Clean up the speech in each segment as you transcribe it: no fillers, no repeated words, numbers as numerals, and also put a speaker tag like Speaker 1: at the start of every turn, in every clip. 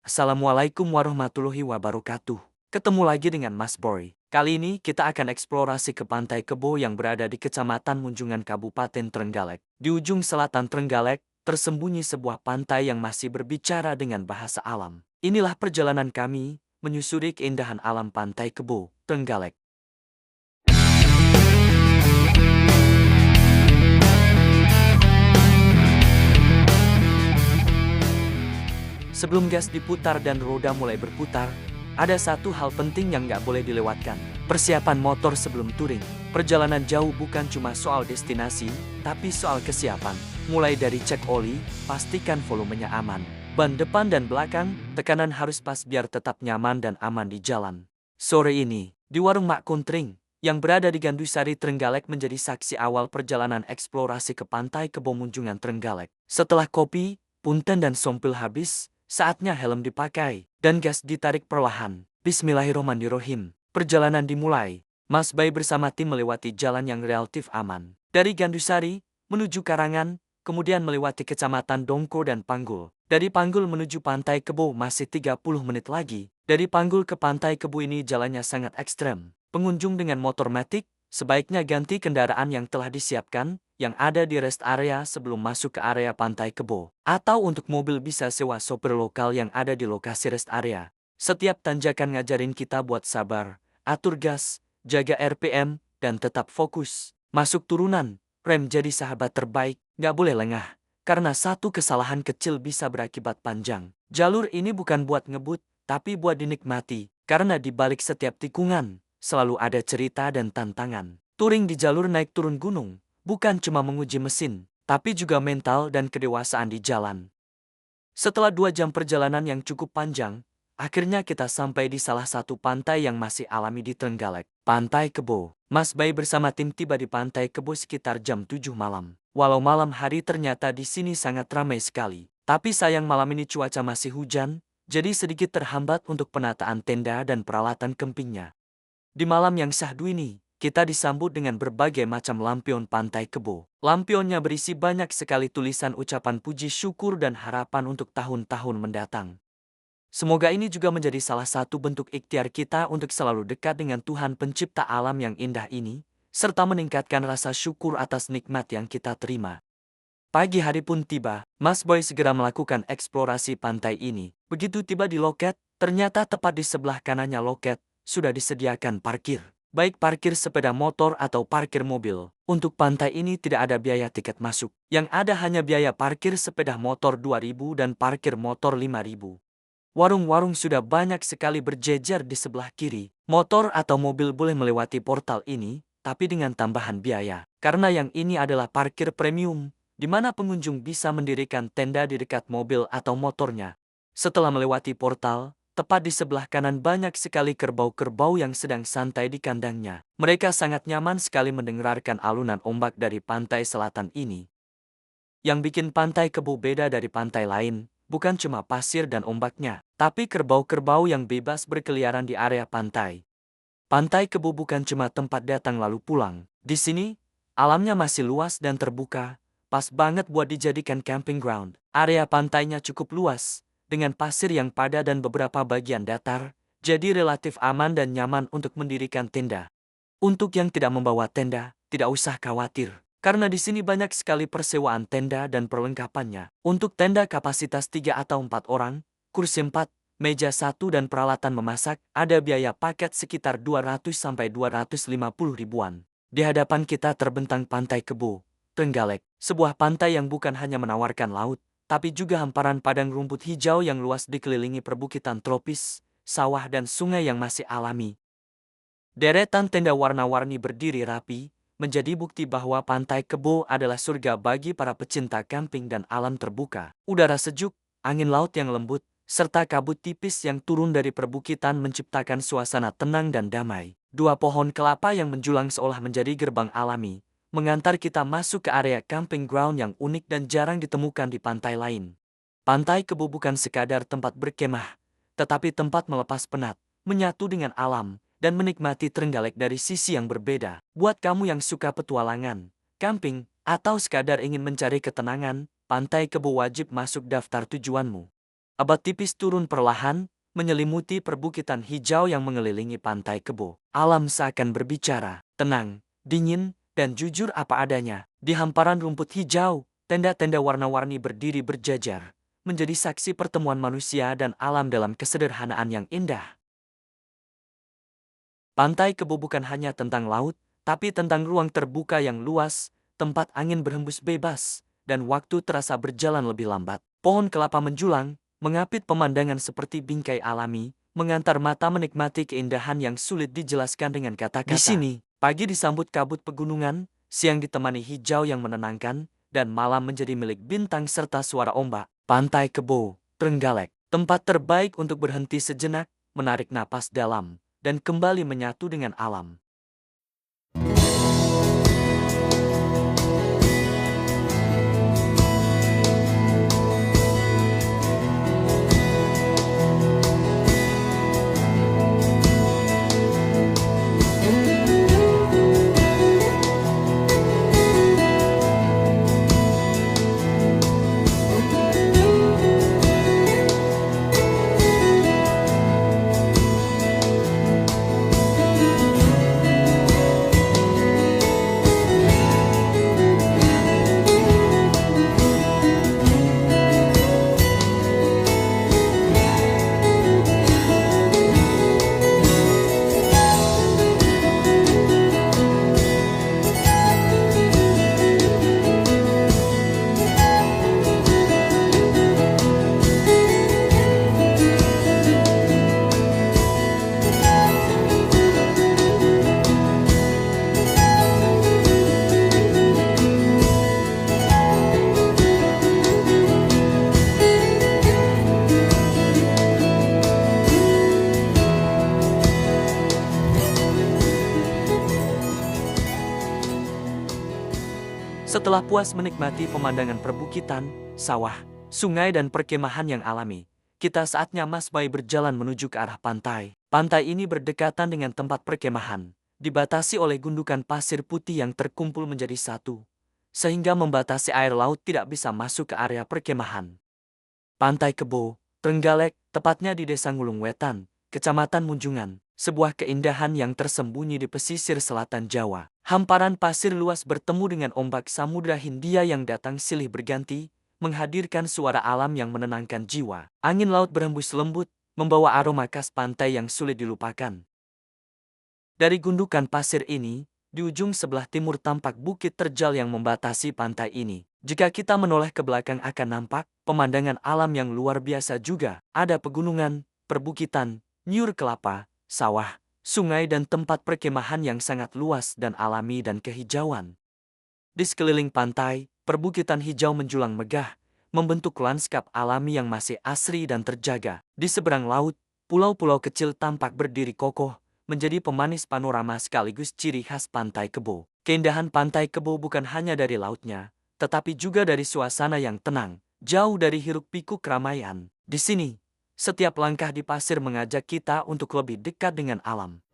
Speaker 1: Assalamualaikum warahmatullahi wabarakatuh. Ketemu lagi dengan Mas Boy. Kali ini kita akan eksplorasi ke Pantai Kebo yang berada di Kecamatan Munjungan Kabupaten Trenggalek. Di ujung selatan Trenggalek, tersembunyi sebuah pantai yang masih berbicara dengan bahasa alam. Inilah perjalanan kami menyusuri keindahan alam Pantai Kebo, Trenggalek. Sebelum gas diputar dan roda mulai berputar, ada satu hal penting yang nggak boleh dilewatkan. Persiapan motor sebelum touring. Perjalanan jauh bukan cuma soal destinasi, tapi soal kesiapan. Mulai dari cek oli, pastikan volumenya aman. Ban depan dan belakang, tekanan harus pas biar tetap nyaman dan aman di jalan. Sore ini, di warung Mak Kuntring, yang berada di Gandusari Trenggalek menjadi saksi awal perjalanan eksplorasi ke Pantai Kebo Munjungan Trenggalek. Setelah kopi, punten dan sompil habis, saatnya helm dipakai, dan gas ditarik perlahan. Bismillahirrohmanirrohim. Perjalanan dimulai. Mas Bay bersama tim melewati jalan yang relatif aman. Dari Gandusari, menuju Karangan, kemudian melewati Kecamatan Dongko dan Panggul. Dari Panggul menuju Pantai Kebo masih 30 menit lagi. Dari Panggul ke Pantai Kebo ini jalannya sangat ekstrem. Pengunjung dengan motor matic, sebaiknya ganti kendaraan yang telah disiapkan, yang ada di rest area sebelum masuk ke area Pantai Kebo. Atau untuk mobil bisa sewa sopir lokal yang ada di lokasi rest area. Setiap tanjakan ngajarin kita buat sabar, atur gas, jaga RPM, dan tetap fokus. Masuk turunan, rem jadi sahabat terbaik, nggak boleh lengah. Karena satu kesalahan kecil bisa berakibat panjang. Jalur ini bukan buat ngebut, tapi buat dinikmati. Karena di balik setiap tikungan, selalu ada cerita dan tantangan. Touring di jalur naik turun gunung bukan cuma menguji mesin, tapi juga mental dan kedewasaan di jalan. Setelah 2 jam perjalanan yang cukup panjang, akhirnya kita sampai di salah satu pantai yang masih alami di Trenggalek, Pantai Kebo. Mas Bay bersama tim tiba di Pantai Kebo sekitar jam 7 malam. Walau malam hari ternyata di sini sangat ramai sekali. Tapi sayang malam ini cuaca masih hujan, jadi sedikit terhambat untuk penataan tenda dan peralatan campingnya. Di malam yang syahdu ini, kita disambut dengan berbagai macam lampion Pantai Kebo. Lampionnya berisi banyak sekali tulisan ucapan puji syukur dan harapan untuk tahun-tahun mendatang. Semoga ini juga menjadi salah satu bentuk ikhtiar kita untuk selalu dekat dengan Tuhan pencipta alam yang indah ini, serta meningkatkan rasa syukur atas nikmat yang kita terima. Pagi hari pun tiba, Mas Boy segera melakukan eksplorasi pantai ini. Begitu tiba di loket, ternyata tepat di sebelah kanannya loket, sudah disediakan parkir. Baik parkir sepeda motor atau parkir mobil. Untuk pantai ini tidak ada biaya tiket masuk. Yang ada hanya biaya parkir sepeda motor 2.000 dan parkir motor 5.000. Warung-warung sudah banyak sekali berjejer di sebelah kiri. Motor atau mobil boleh melewati portal ini, tapi dengan tambahan biaya. Karena yang ini adalah parkir premium, di mana pengunjung bisa mendirikan tenda di dekat mobil atau motornya. Setelah melewati portal, tepat di sebelah kanan banyak sekali kerbau-kerbau yang sedang santai di kandangnya. Mereka sangat nyaman sekali mendengarkan alunan ombak dari pantai selatan ini. Yang bikin Pantai Kebo beda dari pantai lain, bukan cuma pasir dan ombaknya, tapi kerbau-kerbau yang bebas berkeliaran di area pantai. Pantai Kebo bukan cuma tempat datang lalu pulang. Di sini, alamnya masih luas dan terbuka, pas banget buat dijadikan camping ground. Area pantainya cukup luas, dengan pasir yang padat dan beberapa bagian datar, jadi relatif aman dan nyaman untuk mendirikan tenda. Untuk yang tidak membawa tenda, tidak usah khawatir, karena di sini banyak sekali persewaan tenda dan perlengkapannya. Untuk tenda kapasitas 3 atau 4 orang, kursi 4, meja 1 dan peralatan memasak, ada biaya paket sekitar 200–250 ribuan. Di hadapan kita terbentang Pantai Kebo, Trenggalek, sebuah pantai yang bukan hanya menawarkan laut, tapi juga hamparan padang rumput hijau yang luas dikelilingi perbukitan tropis, sawah dan sungai yang masih alami. Deretan tenda warna-warni berdiri rapi, menjadi bukti bahwa Pantai Kebo adalah surga bagi para pecinta camping dan alam terbuka. Udara sejuk, angin laut yang lembut, serta kabut tipis yang turun dari perbukitan menciptakan suasana tenang dan damai. 2 pohon kelapa yang menjulang seolah menjadi gerbang alami, mengantar kita masuk ke area camping ground yang unik dan jarang ditemukan di pantai lain. Pantai Kebo bukan sekadar tempat berkemah, tetapi tempat melepas penat, menyatu dengan alam, dan menikmati Trenggalek dari sisi yang berbeda. Buat kamu yang suka petualangan, camping, atau sekadar ingin mencari ketenangan, Pantai Kebo wajib masuk daftar tujuanmu. Abat tipis turun perlahan, menyelimuti perbukitan hijau yang mengelilingi Pantai Kebo. Alam seakan berbicara, tenang, dingin, dan jujur apa adanya. Di hamparan rumput hijau, tenda-tenda warna-warni berdiri berjajar, menjadi saksi pertemuan manusia dan alam dalam kesederhanaan yang indah. Pantai Kebo bukan hanya tentang laut, tapi tentang ruang terbuka yang luas, tempat angin berhembus bebas, dan waktu terasa berjalan lebih lambat. Pohon kelapa menjulang, mengapit pemandangan seperti bingkai alami, mengantar mata menikmati keindahan yang sulit dijelaskan dengan kata-kata. Di sini, pagi disambut kabut pegunungan, siang ditemani hijau yang menenangkan, dan malam menjadi milik bintang serta suara ombak. Pantai Kebo, Trenggalek, tempat terbaik untuk berhenti sejenak, menarik napas dalam, dan kembali menyatu dengan alam. Setelah puas menikmati pemandangan perbukitan, sawah, sungai dan perkemahan yang alami, kita saatnya Masbay berjalan menuju ke arah pantai. Pantai ini berdekatan dengan tempat perkemahan, dibatasi oleh gundukan pasir putih yang terkumpul menjadi satu, sehingga membatasi air laut tidak bisa masuk ke area perkemahan. Pantai Kebo, Trenggalek, tepatnya di Desa Ngulung Wetan, Kecamatan Munjungan, sebuah keindahan yang tersembunyi di pesisir selatan Jawa. Hamparan pasir luas bertemu dengan ombak Samudra Hindia yang datang silih berganti, menghadirkan suara alam yang menenangkan jiwa. Angin laut berhembus lembut, membawa aroma khas pantai yang sulit dilupakan. Dari gundukan pasir ini, di ujung sebelah timur tampak bukit terjal yang membatasi pantai ini. Jika kita menoleh ke belakang akan nampak pemandangan alam yang luar biasa juga. Ada pegunungan, perbukitan, nyur kelapa, sawah, sungai dan tempat perkemahan yang sangat luas dan alami dan kehijauan. Di sekeliling pantai, perbukitan hijau menjulang megah, membentuk lanskap alami yang masih asri dan terjaga. Di seberang laut, pulau-pulau kecil tampak berdiri kokoh, menjadi pemanis panorama sekaligus ciri khas Pantai Kebo. Keindahan Pantai Kebo bukan hanya dari lautnya, tetapi juga dari suasana yang tenang, jauh dari hiruk-pikuk keramaian. Di sini, setiap langkah di pasir mengajak kita untuk lebih dekat dengan alam.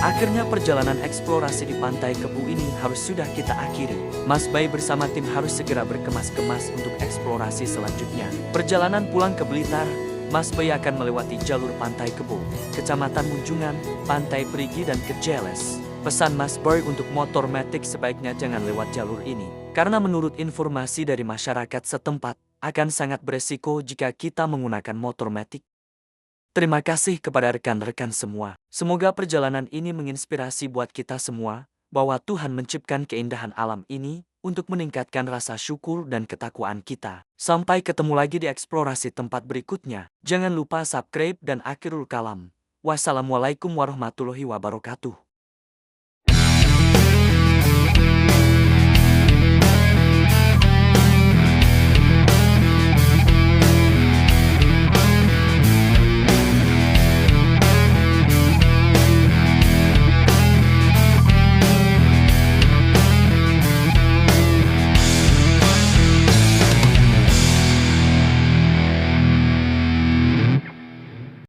Speaker 1: Akhirnya perjalanan eksplorasi di Pantai Kebo ini harus sudah kita akhiri. Masbay bersama tim harus segera berkemas-kemas untuk eksplorasi selanjutnya. Perjalanan pulang ke Blitar, Masbay akan melewati jalur Pantai Kebo, Kecamatan Munjungan, Pantai Perigi dan Kejeles. Pesan Masbay untuk motor matic sebaiknya jangan lewat jalur ini, karena menurut informasi dari masyarakat setempat, akan sangat beresiko jika kita menggunakan motor matic. Terima kasih kepada rekan-rekan semua. Semoga perjalanan ini menginspirasi buat kita semua, bahwa Tuhan menciptakan keindahan alam ini untuk meningkatkan rasa syukur dan ketakwaan kita. Sampai ketemu lagi di eksplorasi tempat berikutnya. Jangan lupa subscribe dan akhirul kalam. Wassalamualaikum warahmatullahi wabarakatuh.